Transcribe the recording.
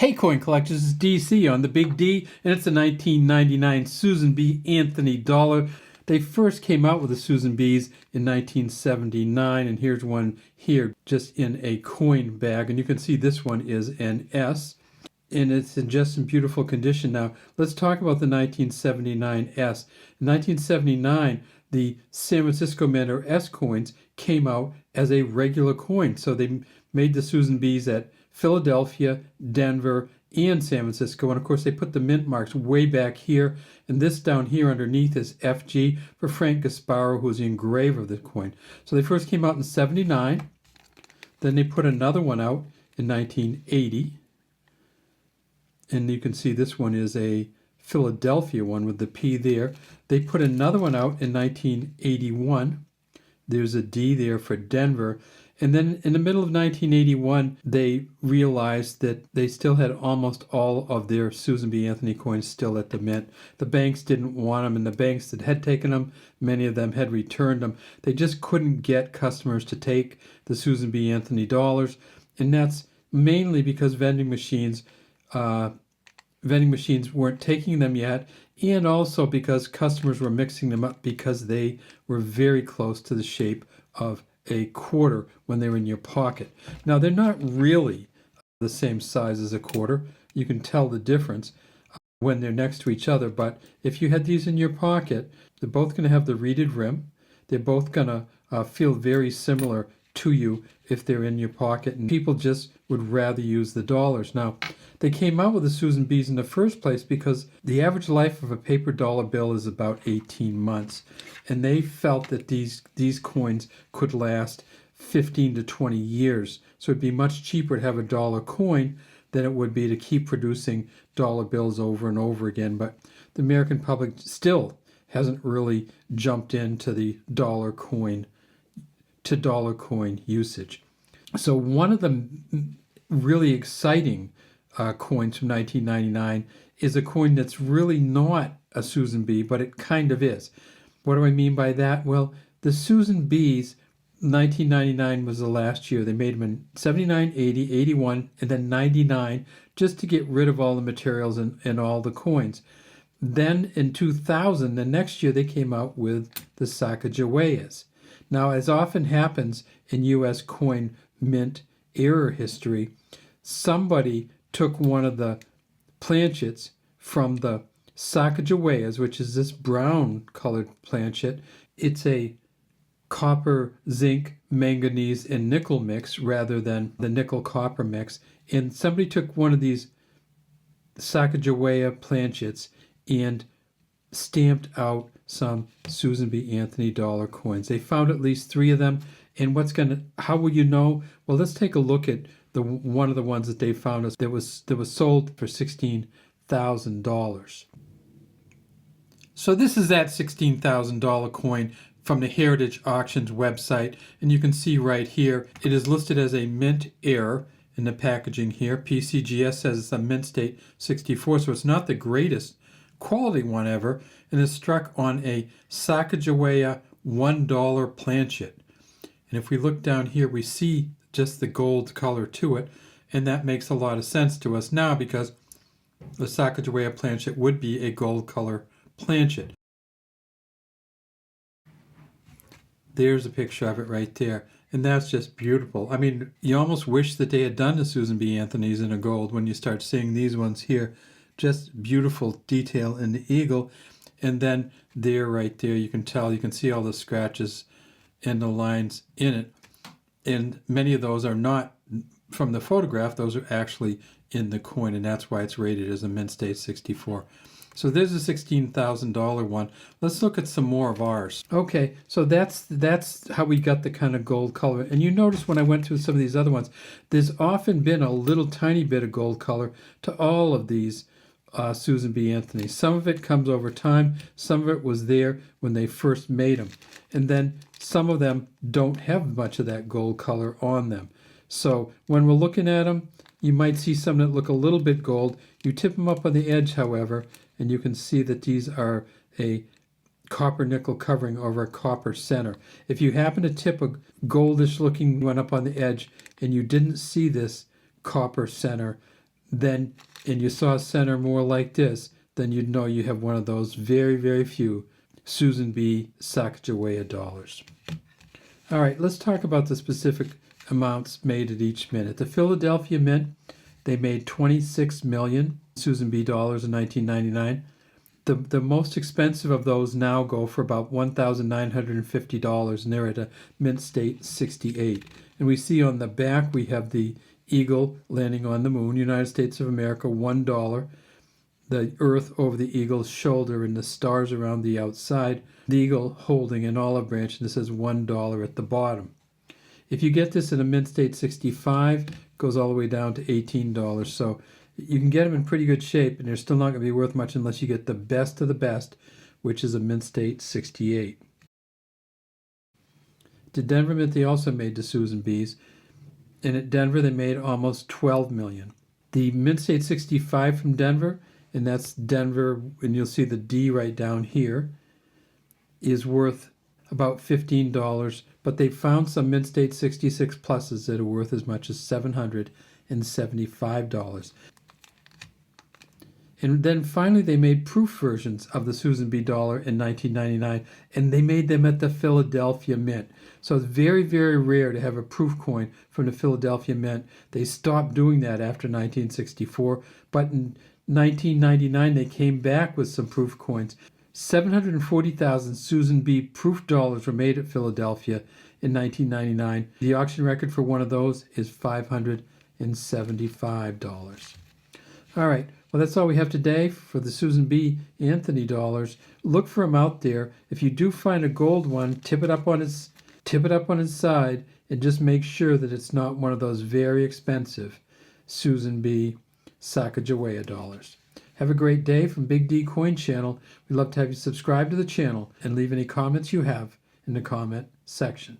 Hey coin collectors, it's DC on the Big D, and it's a 1999 Susan B. Anthony dollar. They first came out with the Susan B's in 1979, and here's one here just in a coin bag, and you can see this one is an S, and it's in just in beautiful condition. Now, let's talk about the 1979 S. In 1979, the San Francisco Mint or S coins came out as a regular coin, so they made the Susan B's at Philadelphia, Denver, and San Francisco. And of course, they put the mint marks way back here. And this down here underneath is FG for Frank Gasparo, who was the engraver of the coin. So they first came out in 79. Then they put another one out in 1980. And you can see this one is a Philadelphia one with the P there. They put another one out in 1981. There's a D there for Denver. And then in the middle of 1981, they realized that they still had almost all of their Susan B. Anthony coins still at the mint. The banks didn't want them, and the banks that had taken them, many of them had returned them. They just couldn't get customers to take the Susan B. Anthony dollars, and that's mainly because vending machines weren't taking them yet, and also because customers were mixing them up because they were very close to the shape of a quarter when they were in your pocket. Now, they're not really the same size as a quarter. You can tell the difference when they're next to each other, but if you had these in your pocket, they're both going to have the reeded rim. They're both going to feel very similar to you if they're in your pocket, and people just would rather use the dollars. Now, they came out with the Susan B's in the first place because the average life of a paper dollar bill is about 18 months, and they felt that these coins could last 15 to 20 years. So it'd be much cheaper to have a dollar coin than it would be to keep producing dollar bills over and over again. But the American public still hasn't really jumped into the dollar coin usage. So one of the really exciting coins from 1999 is a coin that's really not a Susan B, but it kind of is. What do I mean by that? Well, the Susan B's, 1999 was the last year. They made them in 79, 80, 81, and then 99, just to get rid of all the materials and all the coins. Then in 2000, the next year, they came out with the Sacagaweas. Now, as often happens in U.S. coin mint era history, somebody took one of the planchets from the Sacagaweas, which is this brown colored planchet. It's a copper, zinc, manganese, and nickel mix rather than the nickel copper mix. And somebody took one of these Sacagawea planchets and stamped out some Susan B. Anthony dollar coins. They found at least 3 of them. And how will you know? Well, let's take a look at one of the ones that they found that was sold for $16,000. So this is that $16,000 coin from the Heritage Auctions website, and you can see right here it is listed as a mint error in the packaging here. PCGS says it's a mint state 64, so it's not the greatest quality one ever, and is struck on a Sacagawea $1 planchet. And if we look down here, we see just the gold color to it, and that makes a lot of sense to us now because the Sacagawea planchet would be a gold color planchet. There's a picture of it right there, and that's just beautiful. I mean, you almost wish that they had done the Susan B. Anthony's in a gold when you start seeing these ones here. Just beautiful detail in the eagle, and then there, right there, you can see all the scratches and the lines in it, and many of those are not from the photograph. Those are actually in the coin, and that's why it's rated as a mint state 64. So there's a $16,000 one. Let's look at some more of ours. Okay, so that's how we got the kind of gold color. And you notice when I went through some of these other ones, there's often been a little tiny bit of gold color to all of these Susan B. Anthony. Some of it comes over time. Some of it was there when they first made them. And then some of them don't have much of that gold color on them. So when we're looking at them, you might see some that look a little bit gold. You tip them up on the edge, however, and you can see that these are a copper nickel covering over a copper center. If you happen to tip a goldish looking one up on the edge and you didn't see this copper center, then and you saw a center more like this, then you'd know you have one of those very, very few Susan B. Sacagawea dollars. All right, let's talk about the specific amounts made at each mint. At the Philadelphia Mint, they made 26 million Susan B. dollars in 1999. The most expensive of those now go for about $1,950, and they're at a mint state 68. And we see on the back we have the eagle landing on the moon, United States of America, $1. The earth over the eagle's shoulder and the stars around the outside. The eagle holding an olive branch, and it says $1 at the bottom. If you get this in a mint state 65, it goes all the way down to $18. So you can get them in pretty good shape, and they're still not going to be worth much unless you get the best of the best, which is a mint state 68. To Denver Mint, they also made the Susan B's, and at Denver they made almost 12 million. The mint state 65 from Denver, and that's Denver, and you'll see the D right down here, is worth about $15, but they found some mint state 66 pluses that are worth as much as $775. And then finally they made proof versions of the Susan B. dollar in 1999, and they made them at the Philadelphia Mint. So it's very, very rare to have a proof coin from the Philadelphia Mint. They stopped doing that after 1964, but in 1999 they came back with some proof coins. 740,000 Susan B. proof dollars were made at Philadelphia in 1999. The auction record for one of those is $575. All right, well, that's all we have today for the Susan B. Anthony dollars. Look for them out there. If you do find a gold one, tip it up on its side, and just make sure that it's not one of those very expensive Susan B. Sacagawea dollars. Have a great day from Big D Coin Channel. We'd love to have you subscribe to the channel and leave any comments you have in the comment section.